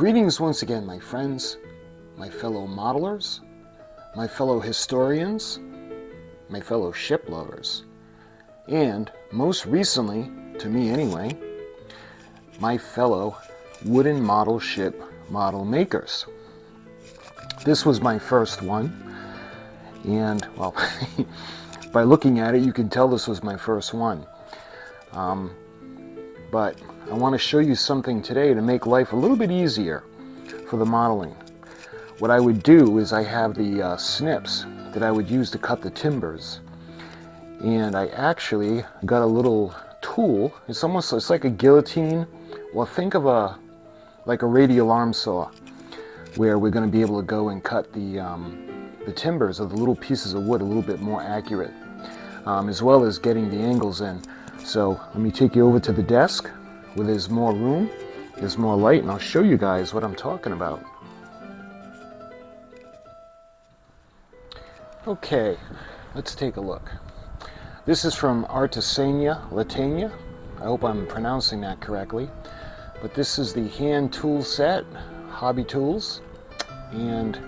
Greetings once again, my friends, my fellow modelers, my fellow historians, my fellow ship lovers, and most recently, to me anyway, my fellow wooden model ship model makers. This was my first one, and well, by looking at it you can tell this was my first one. But I want to show you something today to make life a little bit easier for the modeling. What I would do is I have the snips that I would use to cut the timbers, and I actually got a little tool. It's like a guillotine. Well, think of like a radial arm saw, where we're going to be able to go and cut the timbers of the little pieces of wood a little bit more accurate, as well as getting the angles in. So let me take you over to the desk where there's more room, there's more light, and I'll show you guys what I'm talking about. Okay, let's take a look. This is from Artesania, Latina. I hope I'm pronouncing that correctly. But this is the hand tool set, hobby tools. And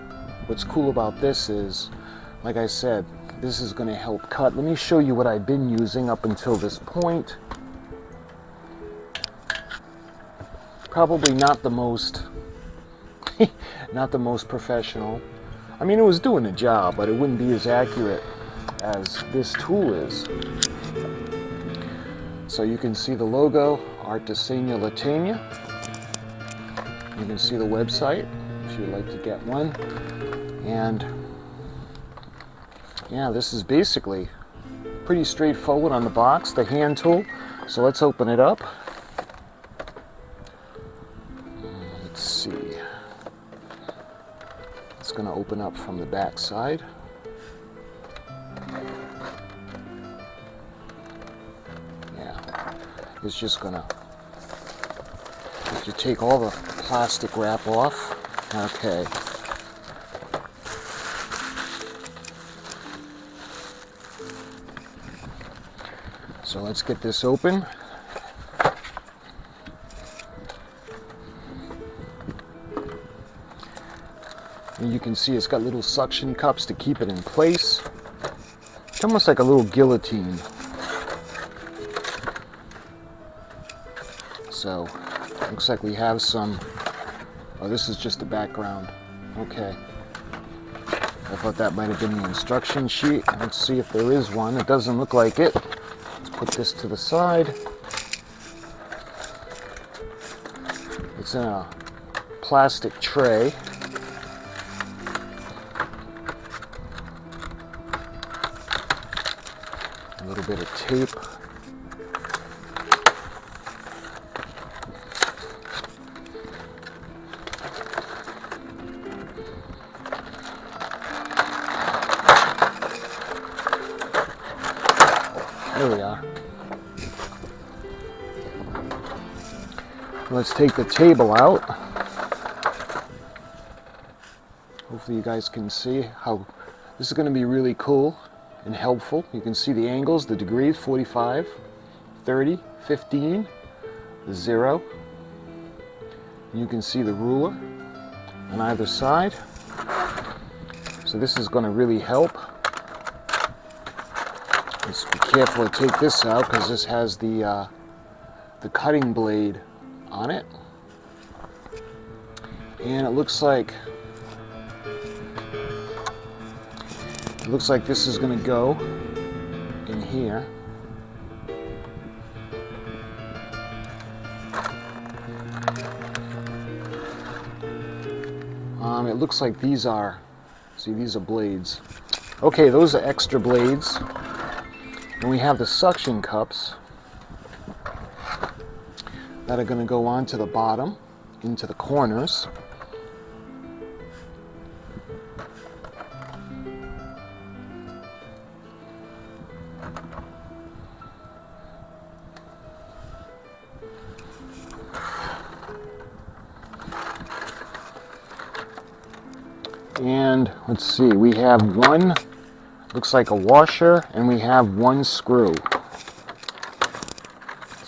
what's cool about this is, like I said, this is going to help cut. Let me show you what I've been using up until this point. Probably not the most professional. I mean, it was doing the job, but it wouldn't be as accurate as this tool is. So you can see the logo, Artesania Latina. You can see the website if you'd like to get one. And yeah, this is basically pretty straightforward on the box, the hand tool. So let's open it up. Let's see. It's going to open up from the back side. Yeah, it's just going to take all the plastic wrap off. Okay. So let's get this open. And you can see it's got little suction cups to keep it in place. It's almost like a little guillotine. So, looks like we have some. Oh, this is just the background. Okay. I thought that might have been the instruction sheet. Let's see if there is one. It doesn't look like it. Put this to the side. It's in a plastic tray. A little bit of tape. There we are. Let's take the table out. Hopefully you guys can see how this is going to be really cool and helpful. You can see the angles, the degrees, 45, 30, 15, 0. You can see the ruler on either side. So this is going to really help. Let's be careful to take this out because this has the cutting blade on it, and it looks like this is going to go in here. It looks like these are blades. Okay, those are extra blades. And we have the suction cups that are going to go onto the bottom, into the corners. And let's see, we have one, looks like a washer, and we have one screw.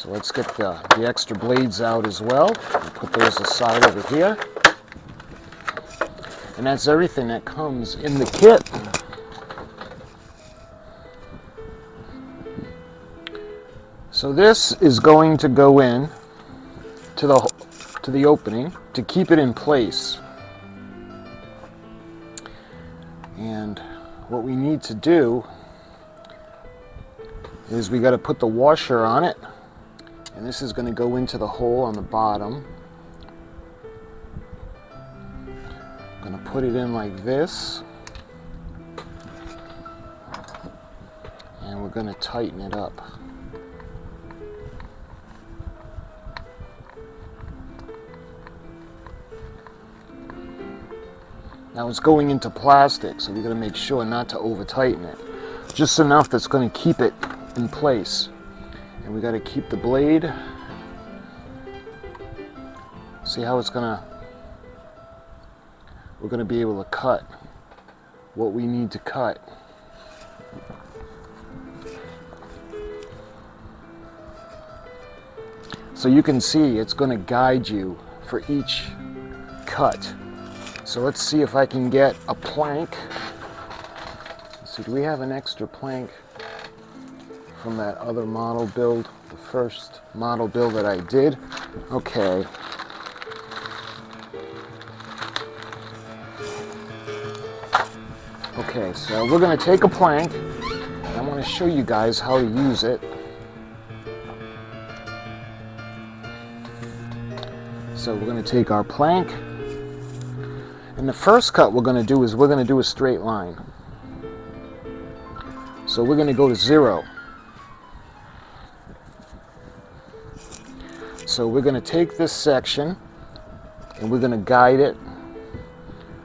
So let's get the extra blades out as well. We'll put those aside over here. And that's everything that comes in the kit. So this is going to go in to the opening to keep it in place. And what we need to do is we got to put the washer on it, and this is going to go into the hole on the bottom. I'm going to put it in like this, and we're going to tighten it up. Now it's going into plastic, so we're going to make sure not to over tighten it. Just enough that's going to keep it in place. And we got to keep the blade. See how it's going to, we're going to be able to cut what we need to cut. So you can see it's going to guide you for each cut. So let's see if I can get a plank. So do we have an extra plank from that other model build, the first model build that I did? Okay. Okay, so we're going to take a plank. I want to show you guys how to use it. So we're going to take our plank. And the first cut we're going to do is we're going to do a straight line. So we're going to go to 0. So we're going to take this section and we're going to guide it,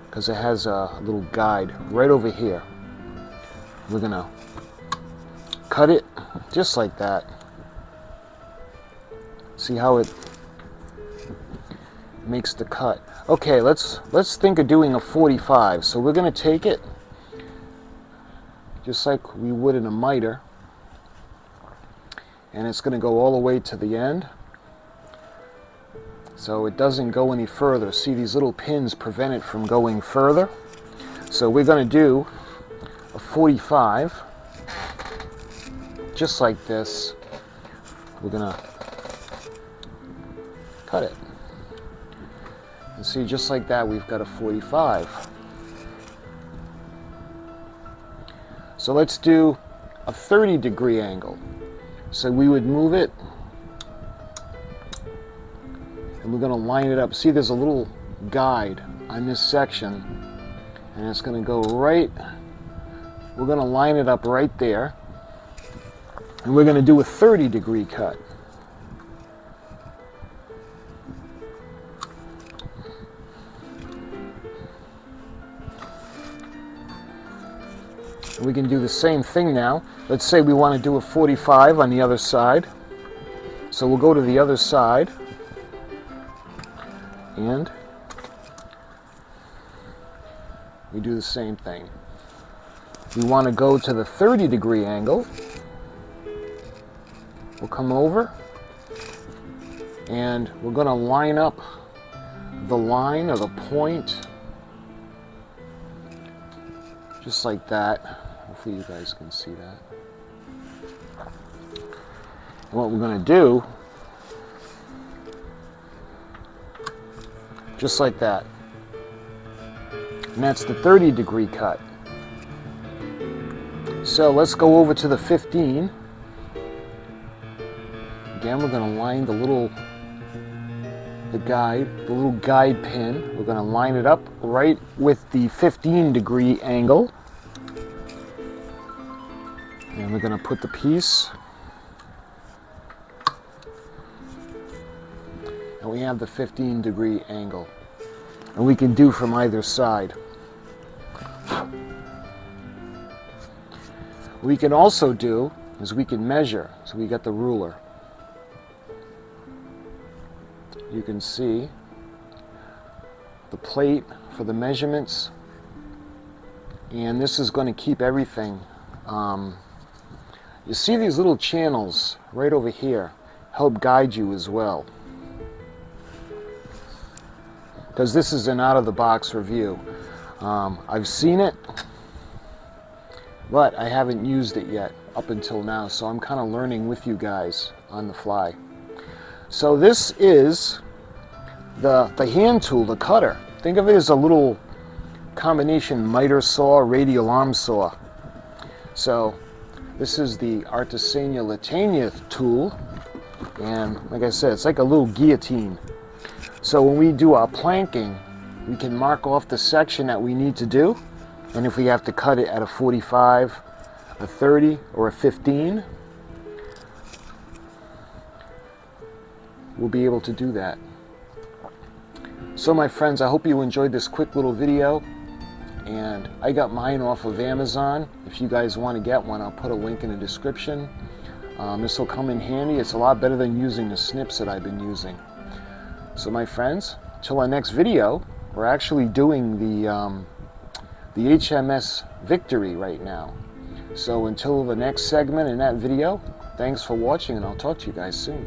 because it has a little guide right over here. We're going to cut it just like that. See how it makes the cut. Okay, let's think of doing a 45. So we're going to take it just like we would in a miter, and it's going to go all the way to the end, so it doesn't go any further. See, these little pins prevent it from going further. So we're going to do a 45 just like this. We're going to cut it. And see, just like that, we've got a 45. So let's do a 30-degree angle. So we would move it, and we're going to line it up. See, there's a little guide on this section, and it's going to go right, we're going to line it up right there, and we're going to do a 30-degree cut. We can do the same thing now. Let's say we want to do a 45 on the other side. So we'll go to the other side, and we do the same thing. We want to go to the 30-degree angle. We'll come over, and we're going to line up the line or the point just like that. Hopefully you guys can see that. And what we're going to do, just like that. And that's the 30-degree cut. So let's go over to the 15. Again, we're going to line the little guide pin. We're going to line it up right with the 15-degree angle. And we're going to put the piece. And we have the 15-degree angle. And we can do from either side. What we can also do is we can measure. So we got the ruler. You can see the plate for the measurements, and this is going to keep everything. You see these little channels right over here help guide you as well, because this is an out-of-the-box review. I've seen it, but I haven't used it yet up until now, so I'm kind of learning with you guys on the fly. So this is the hand tool, the cutter. Think of it as a little combination miter saw, radial arm saw. So this is the Artesania Latina tool, and like I said, it's like a little guillotine. So when we do our planking, we can mark off the section that we need to do, and if we have to cut it at a 45, a 30, or a 15, we'll be able to do that. So my friends, I hope you enjoyed this quick little video, and I got mine off of Amazon. If you guys want to get one, I'll put a link in the description. This will come in handy. It's a lot better than using the snips that I've been using. So my friends, till our next video, we're actually doing the HMS Victory right now. So until the next segment in that video, thanks for watching, and I'll talk to you guys soon.